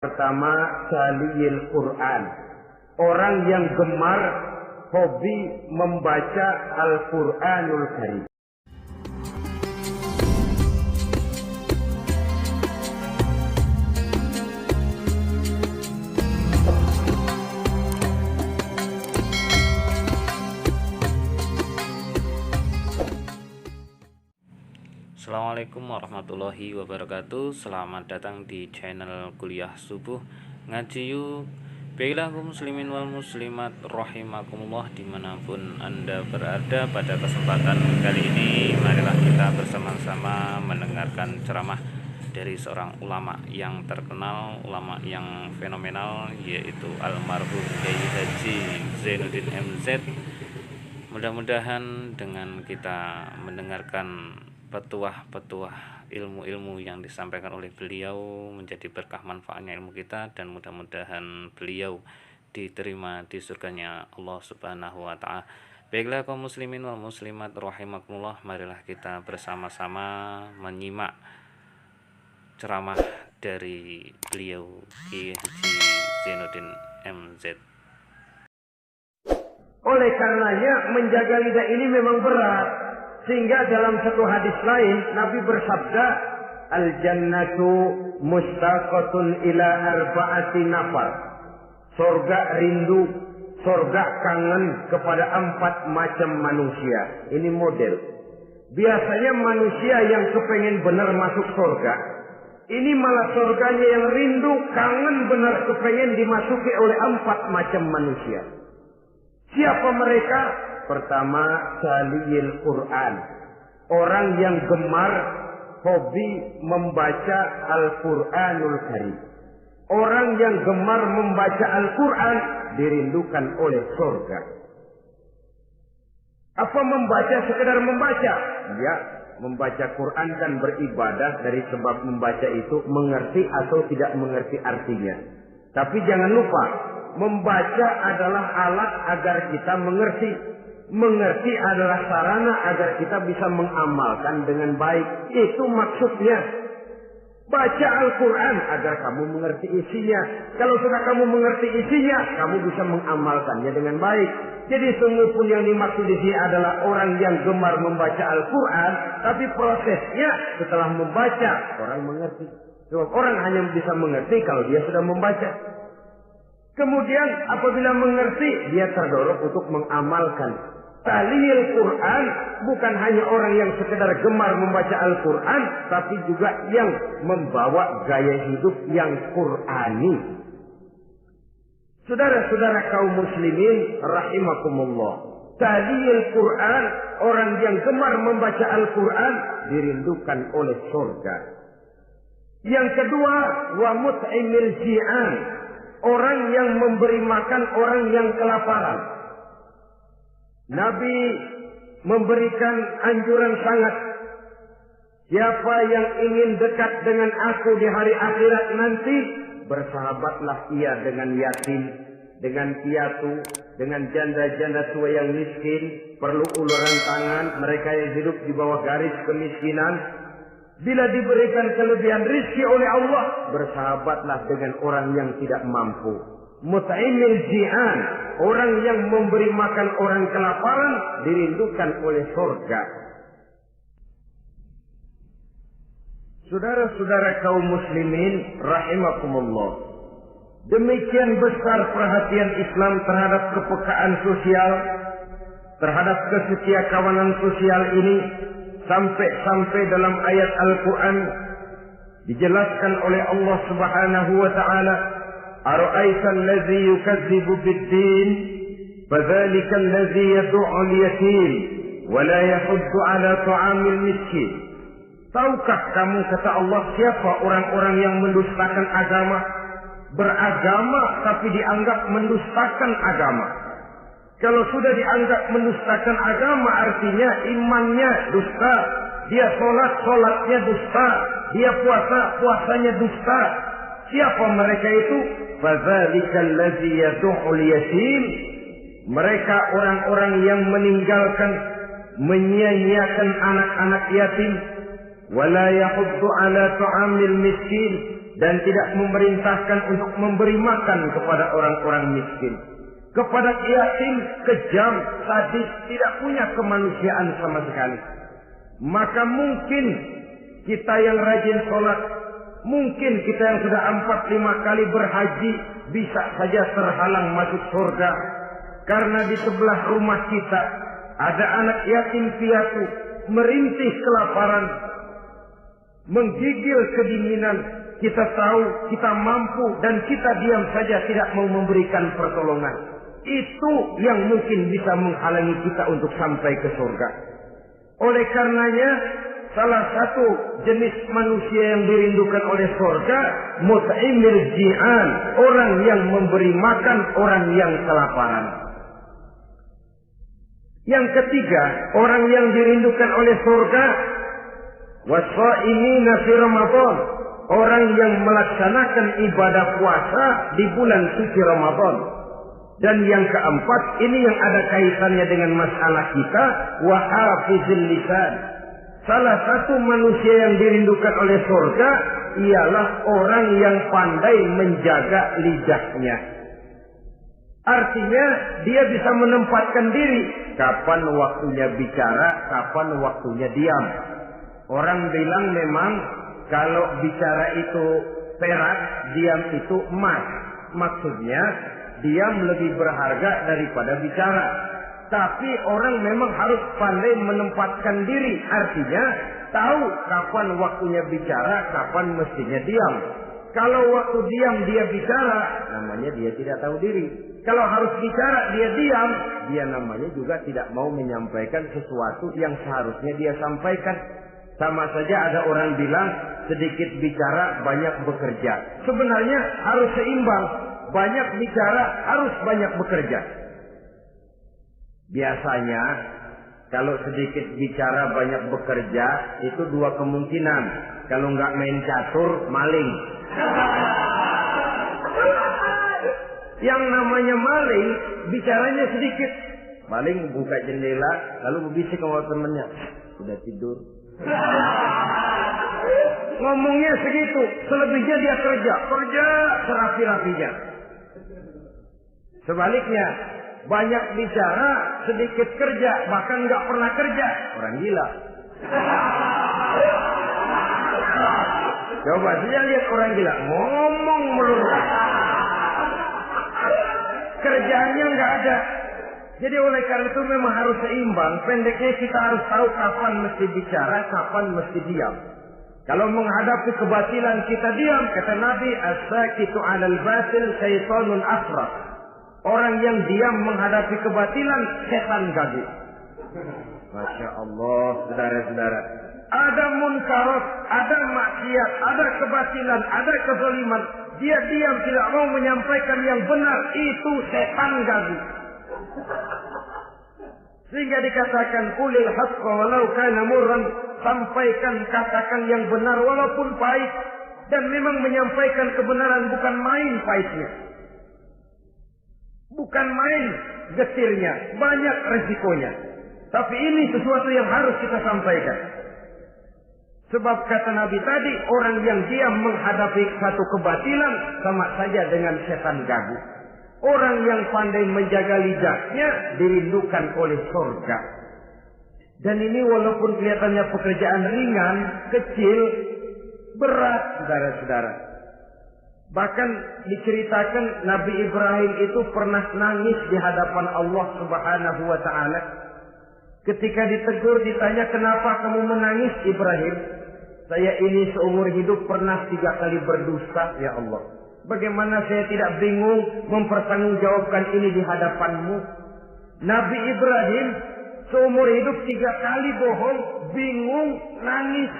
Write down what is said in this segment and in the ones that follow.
Pertama, Saliyil Quran. Orang yang gemar hobi membaca Al-Quranul Karim. Assalamualaikum warahmatullahi wabarakatuh. Selamat datang di channel Kuliah Subuh Ngaji Yuk. Baiklah kaum muslimin wal muslimat rahimakumullah, dimanapun anda berada. Pada kesempatan kali ini marilah kita bersama-sama mendengarkan ceramah dari seorang ulama yang terkenal, ulama yang fenomenal, yaitu almarhum Kiai Haji Zainuddin MZ. Mudah-mudahan dengan kita mendengarkan petuah-petuah ilmu-ilmu yang disampaikan oleh beliau menjadi berkah manfaatnya ilmu kita, dan mudah-mudahan beliau diterima di surganya Allah Subhanahu wa Ta'ala. Baiklah kaum muslimin wal muslimat rahimakumullah, marilah kita bersama-sama menyimak ceramah dari beliau Kiai Haji Zainuddin MZ. Oleh karenanya menjaga lidah ini memang berat. Sehingga dalam satu hadis lain Nabi bersabda, Al-jannatu mustaqatun ila arba'ati nafar. Surga rindu, surga kangen kepada 4 macam manusia. Ini model. Biasanya manusia yang kepengen benar masuk surga, ini malah surganya yang rindu, kangen benar kepengen dimasuki oleh 4 macam manusia. Siapa mereka? Pertama, Saliyil Quran. Orang yang gemar hobi membaca Al-Quranul Karim. Orang yang gemar membaca Al-Quran dirindukan oleh surga. Apa membaca sekedar membaca? Ya, membaca Quran kan beribadah, dari sebab membaca itu mengerti atau tidak mengerti artinya. Tapi jangan lupa, membaca adalah alat agar kita mengerti. Mengerti adalah sarana agar kita bisa mengamalkan dengan baik. Itu maksudnya. Baca Al-Quran agar kamu mengerti isinya. Kalau sudah kamu mengerti isinya, kamu bisa mengamalkannya dengan baik. Jadi sungguh pun yang dimaksud di sini adalah orang yang gemar membaca Al-Quran, tapi prosesnya setelah membaca orang mengerti. Sebab orang hanya bisa mengerti kalau dia sudah membaca. Kemudian apabila mengerti, dia terdorong untuk mengamalkan. Saliyil Quran bukan hanya orang yang sekedar gemar membaca Al-Quran, tapi juga yang membawa gaya hidup yang Qurani. Saudara-saudara kaum muslimin rahimakumullah, Saliyil Quran, orang yang gemar membaca Al-Quran dirindukan oleh surga. Yang kedua, wa mut'imil ji'an, orang yang memberi makan orang yang kelaparan. Nabi memberikan anjuran sangat. Siapa yang ingin dekat dengan aku di hari akhirat nanti, bersahabatlah ia dengan yatim, dengan piatu, dengan janda-janda tua yang miskin, perlu uluran tangan, mereka yang hidup di bawah garis kemiskinan. Bila diberikan kelebihan rizki oleh Allah, bersahabatlah dengan orang yang tidak mampu. Mut'imil ji'an, orang yang memberi makan orang kelaparan, dirindukan oleh surga. Saudara-saudara kaum muslimin rahimakumullah, demikian besar perhatian Islam terhadap kepekaan sosial, terhadap kesetiakawanan sosial ini, sampai dalam ayat Al-Quran dijelaskan oleh Allah Subhanahu wa Ta'ala, أرأيت الذي يكذب بالدين فذلك الذي يدعو اليتيم ولا يحض على طعام المسكين. Tahukah kamu, kata Allah, siapa orang-orang yang mendustakan agama? Beragama tapi dianggap mendustakan agama. Kalau sudah dianggap mendustakan agama, artinya imannya dusta. Dia sholatnya dusta. Dia puasanya dusta. Siapa mereka itu? Fadzalikal ladzi yad'ul yatim. Mereka orang-orang yang meninggalkan, menyia-nyiakan anak-anak yatim. Wala yahuddu ala ta'amil miskin. dan tidak memerintahkan untuk memberi makan kepada orang-orang miskin. Kepada yatim, kejam, sadis, tidak punya kemanusiaan sama sekali. Maka mungkin kita yang rajin sholat, mungkin kita yang sudah 4-5 kali berhaji bisa saja terhalang masuk surga. Karena di sebelah rumah kita ada anak yatim piatu, merintih kelaparan, menggigil kedinginan. Kita tahu kita mampu dan kita diam saja tidak mau memberikan pertolongan. Itu yang mungkin bisa menghalangi kita untuk sampai ke surga. Oleh karenanya, salah satu jenis manusia yang dirindukan oleh surga, mut'imil ji'an, orang yang memberi makan orang yang kelaparan. Yang ketiga, orang yang dirindukan oleh surga, wasa'imina fi Ramadan, orang yang melaksanakan ibadah puasa di bulan suci Ramadan. Dan yang keempat, ini yang ada kaitannya dengan masalah kita, wa hafizil lisan. Salah satu manusia yang dirindukan oleh surga ialah orang yang pandai menjaga lidahnya. Artinya dia bisa menempatkan diri kapan waktunya bicara, kapan waktunya diam. Orang bilang memang kalau bicara itu perak, diam itu emas. Maksudnya diam lebih berharga daripada bicara. Tapi orang memang harus pandai menempatkan diri. Artinya tahu kapan waktunya bicara, kapan mestinya diam. Kalau waktu diam dia bicara, namanya dia tidak tahu diri. Kalau harus bicara dia diam, dia namanya juga tidak mau menyampaikan sesuatu yang seharusnya dia sampaikan. Sama saja ada orang bilang sedikit bicara banyak bekerja. Sebenarnya harus seimbang. Banyak bicara harus banyak bekerja. Biasanya kalau sedikit bicara banyak bekerja itu dua kemungkinan. Kalau nggak main catur, maling. Yang namanya maling, bicaranya sedikit. Maling buka jendela, lalu berbisik sama temennya. Sudah tidur. Ngomongnya segitu, selebihnya dia kerja serapi-rapinya. Sebaliknya, banyak bicara, sedikit kerja, bahkan nggak pernah kerja. Orang gila. Coba saja lihat orang gila, ngomong melulu. Kerjaannya nggak ada. Jadi oleh karena itu memang harus seimbang. Pendeknya kita harus tahu kapan mesti bicara, kapan mesti diam. Kalau menghadapi kebatilan kita diam, kata Nabi, as-sakitu 'alal batil syaitanun asraf. Orang yang diam menghadapi kebatilan, setan gagu. Masya Allah, saudara-saudara. Ada munkarat, ada maksiat, ada kebatilan, ada kezaliman. Dia diam tidak mau menyampaikan yang benar, itu setan gagu. Sehingga dikatakan qulil haqqa walau kana murran, sampaikan, katakan yang benar walaupun pahit. Dan memang menyampaikan kebenaran bukan main pahitnya. Bukan main getirnya, banyak resikonya. Tapi ini sesuatu yang harus kita sampaikan. Sebab kata Nabi tadi, orang yang diam menghadapi satu kebatilan sama saja dengan setan gagu. Orang yang pandai menjaga lidahnya dirindukan oleh surga. Dan ini walaupun kelihatannya pekerjaan ringan, kecil, berat, saudara-saudara. Bahkan diceritakan Nabi Ibrahim itu pernah nangis di hadapan Allah Subhanahu wa Ta'ala. Ketika ditegur, ditanya, kenapa kamu menangis Ibrahim? Saya ini seumur hidup pernah 3 kali berdusta, ya Allah. Bagaimana saya tidak bingung mempertanggungjawabkan ini di hadapanmu? Nabi Ibrahim seumur hidup 3 kali bohong, bingung, nangis.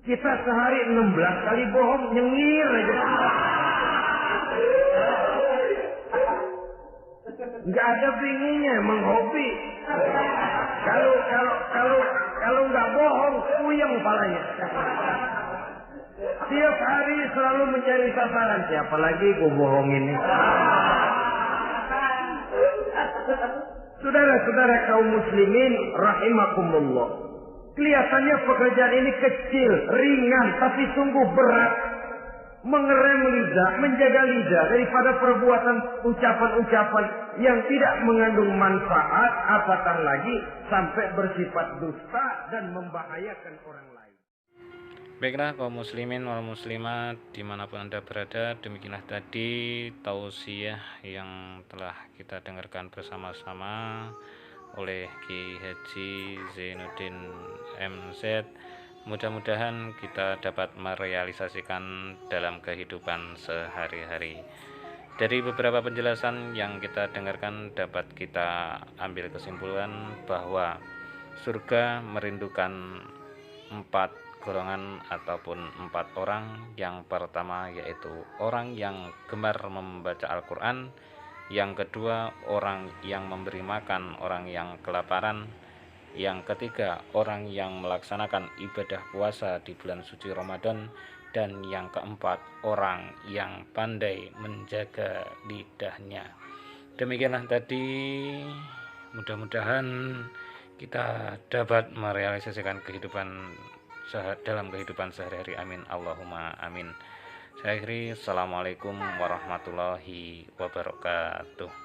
Kita sehari 16 kali bohong, nyengir aja. Nggak ada bingungnya, emang hobi. Kalau nggak bohong, puyeng palanya. Tiap hari selalu mencari sasaran. Siapa lagi gue bohongin nih? Saudara-saudara kaum muslimin rahimakumullah. Kelihatannya pekerjaan ini kecil, ringan, tapi sungguh berat. mengerem lidah, menjaga lidah daripada perbuatan ucapan-ucapan yang tidak mengandung manfaat, apatah lagi sampai bersifat dusta dan membahayakan orang lain. Baiklah kaum muslimin wal muslimat dimanapun Anda berada, demikianlah tadi tausiah yang telah kita dengarkan bersama-sama oleh Ki Haji Zainuddin MZ. Mudah-mudahan kita dapat merealisasikan dalam kehidupan sehari-hari. Dari beberapa penjelasan yang kita dengarkan dapat kita ambil kesimpulan bahwa surga merindukan 4 golongan ataupun 4 orang. Yang pertama yaitu orang yang gemar membaca Al-Quran, yang kedua orang yang memberi makan orang yang kelaparan, yang ketiga orang yang melaksanakan ibadah puasa di bulan suci Ramadan, dan yang keempat orang yang pandai menjaga lidahnya. Demikianlah tadi, mudah-mudahan kita dapat merealisasikan dalam kehidupan sehari-hari. Amin Allahumma amin. Saya akhiri. Assalamualaikum warahmatullahi wabarakatuh.